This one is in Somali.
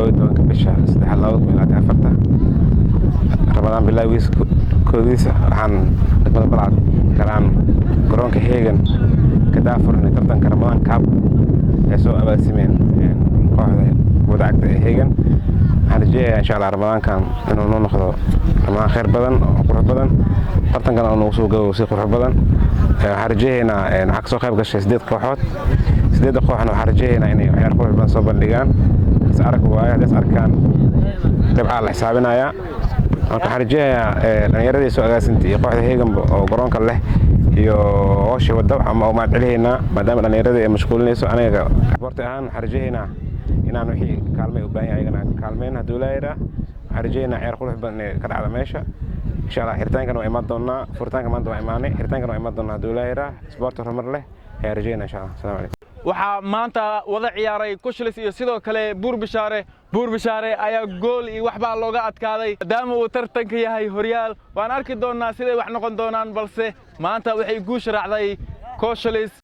كودون كبشة استحال الله ولا تعرفته رمضان بالله ويس كوديس عن نقبل بلعب كلام قرون كهيجن كدافر نترتن كرمضان كاب يسوع أبا سمين واحد ودعك هيجن هرجع إن شاء الله رمضان كان إنه نأخذ رمضان خير بدن وقرح بدن ترتن كان أنه وسوق وسيق قرح بدن هرجع هنا عكسه خيب قش سديد قحوت سديد قحنا هرجع هنا يعني عيار قرح بدن صوب اللجان سعرك وايد سعر كان تبع على حسابنا يا هرجع أنا يردي سوق جالسنتي قحط هيجن وقرون كله iyo hooshi wada ama ma dhaleena maadaama dhalinyarada ay mashquulinayso aniga xabarta ahaan harjeena inaan wixii kaalmay u baahan yahay inaan kaalmeyn haduu leeyahay harjeena ciyaar qurux badan ka dhacda meesha insha Allah xirtaankan waa imaan doonaa furtaanka maanta waa imaanay xirtaankan waa imaan doonaa haduu leeyahay sport horumar leh harjeena insha Allah salaam alaykum waxaa maanta wada ciyaaray Kushlis iyo sidoo kale Buur Bishaare ayaa gool iyo waxba looga adkaaday maadaama uu tartanka yahay horyaal waan arki doonaa sidee wax noqon doonaan balse maanta waxay guush raacday Kushlis